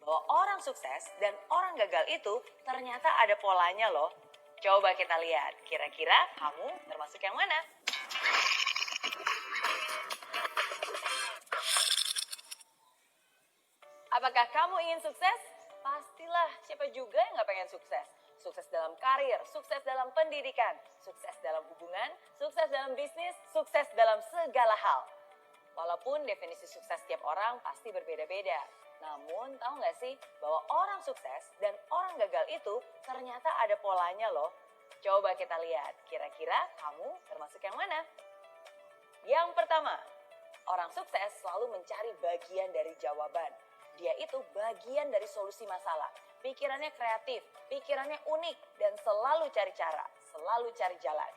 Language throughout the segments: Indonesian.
bahwa orang sukses dan orang gagal itu ternyata ada polanya loh. Coba kita lihat, kira-kira kamu termasuk yang mana? Apakah kamu ingin sukses? Pastilah, siapa juga yang gak pengen sukses? Sukses dalam karir, sukses dalam pendidikan, sukses dalam hubungan, sukses dalam bisnis, sukses dalam segala hal. Walaupun definisi sukses setiap orang pasti berbeda-beda. Namun tahu gak sih bahwa orang sukses dan orang gagal itu ternyata ada polanya loh. Coba kita lihat, kira-kira kamu termasuk yang mana? Yang pertama, orang sukses selalu mencari bagian dari jawaban. Dia itu bagian dari solusi masalah. Pikirannya kreatif, pikirannya unik, dan selalu cari cara, selalu cari jalan.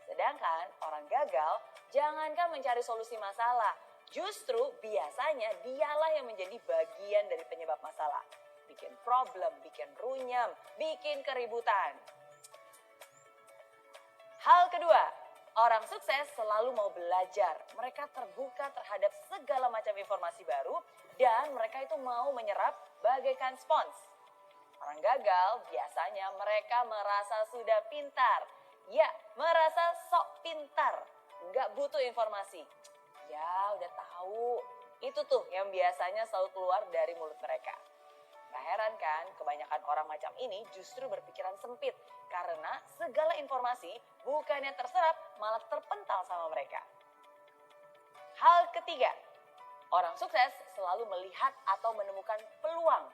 Sedangkan orang gagal, jangankan mencari solusi masalah, justru biasanya dialah yang menjadi bagian dari penyebab masalah. Bikin problem, bikin runyam, bikin keributan. Hal kedua, orang sukses selalu mau belajar. Mereka terbuka terhadap segala macam informasi baru dan mereka itu mau menyerap bagaikan spons. Orang gagal biasanya mereka merasa sudah pintar. Ya, merasa sok pintar. Nggak butuh informasi. Ya, udah tahu. Itu tuh yang biasanya selalu keluar dari mulut mereka. Gak heran kan, kebanyakan orang macam ini justru berpikiran sempit. Karena segala informasi bukannya terserap, malah terpental sama mereka. Hal ketiga, orang sukses selalu melihat atau menemukan peluang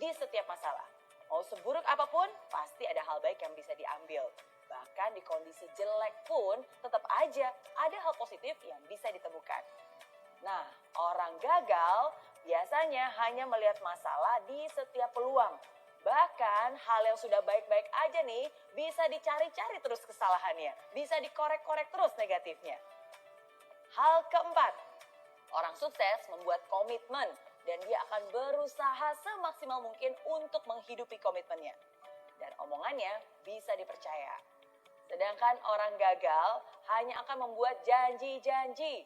di setiap masalah. Mau seburuk apapun, pasti ada hal baik yang bisa diambil. Bahkan di kondisi jelek pun, tetap aja ada hal positif yang bisa ditemukan. Nah, orang gagal biasanya hanya melihat masalah di setiap peluang. Bahkan hal yang sudah baik-baik aja nih, bisa dicari-cari terus kesalahannya. Bisa dikorek-korek terus negatifnya. Hal keempat, orang sukses membuat komitmen dan dia akan berusaha semaksimal mungkin untuk menghidupi komitmennya. Dan omongannya bisa dipercaya. Sedangkan orang gagal hanya akan membuat janji-janji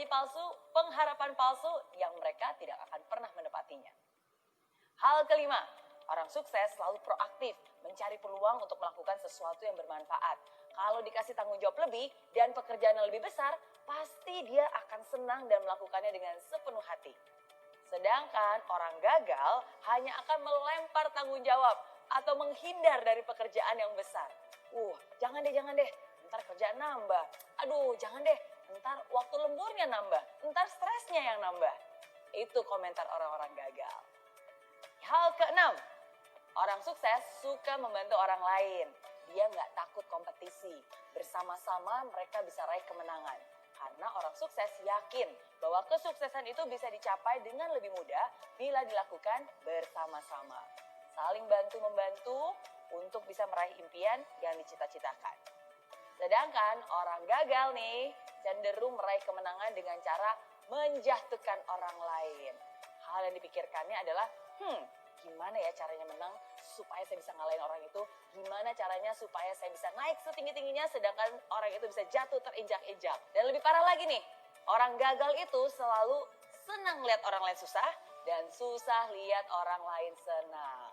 palsu, pengharapan palsu yang mereka tidak akan pernah menepatinya. Hal kelima, orang sukses selalu proaktif, mencari peluang untuk melakukan sesuatu yang bermanfaat. Kalau dikasih tanggung jawab lebih dan pekerjaan yang lebih besar, pasti dia akan senang dan melakukannya dengan sepenuh hati. Sedangkan orang gagal hanya akan melempar tanggung jawab atau menghindar dari pekerjaan yang besar. Jangan deh, ntar kerjaan nambah. Aduh, jangan deh, ntar waktu lemburnya nambah, ntar stresnya yang nambah. Itu komentar orang-orang gagal. Hal keenam, orang sukses suka membantu orang lain. Dia nggak takut kompetisi. Bersama-sama mereka bisa raih kemenangan. Karena orang sukses yakin bahwa kesuksesan itu bisa dicapai dengan lebih mudah bila dilakukan bersama-sama. Saling bantu-membantu untuk bisa meraih impian yang dicita-citakan. Sedangkan orang gagal nih cenderung meraih kemenangan dengan cara menjatuhkan orang lain. Hal yang dipikirkannya adalah, gimana ya caranya menang supaya saya bisa ngalahin orang itu? Gimana caranya supaya saya bisa naik setinggi-tingginya sedangkan orang itu bisa jatuh terinjak-injak? Dan lebih parah lagi nih, orang gagal itu selalu senang lihat orang lain susah dan susah lihat orang lain senang.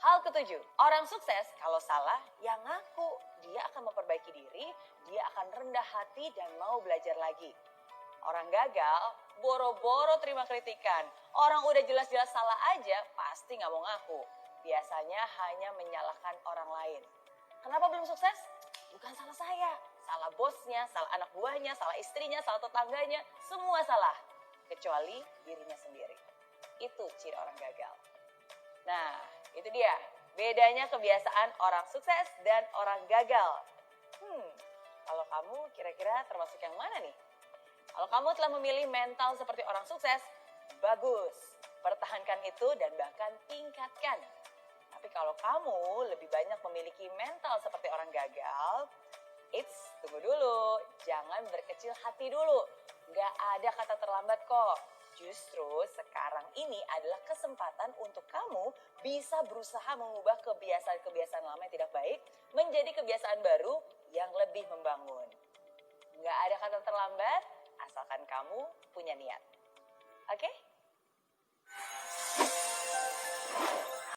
Hal ketujuh, orang sukses kalau salah yang ngaku. Dia akan memperbaiki diri, dia akan rendah hati dan mau belajar lagi. Orang gagal, boro-boro terima kritikan. Orang udah jelas-jelas salah aja, pasti gak mau ngaku. Biasanya hanya menyalahkan orang lain. Kenapa belum sukses? Bukan salah saya. Salah bosnya, salah anak buahnya, salah istrinya, salah tetangganya. Semua salah. Kecuali dirinya sendiri. Itu ciri orang gagal. Nah, itu dia. Bedanya kebiasaan orang sukses dan orang gagal. Kalau kamu kira-kira termasuk yang mana nih? Kalau kamu telah memilih mental seperti orang sukses, bagus. Pertahankan itu dan bahkan tingkatkan. Tapi kalau kamu lebih banyak memiliki mental seperti orang gagal, tunggu dulu. Jangan berkecil hati dulu. Gak ada kata terlambat kok. Justru sekarang ini adalah kesempatan untuk kamu bisa berusaha mengubah kebiasaan-kebiasaan lama yang tidak baik menjadi kebiasaan baru yang lebih membangun. Gak ada kata terlambat, asalkan kamu punya niat. Oke?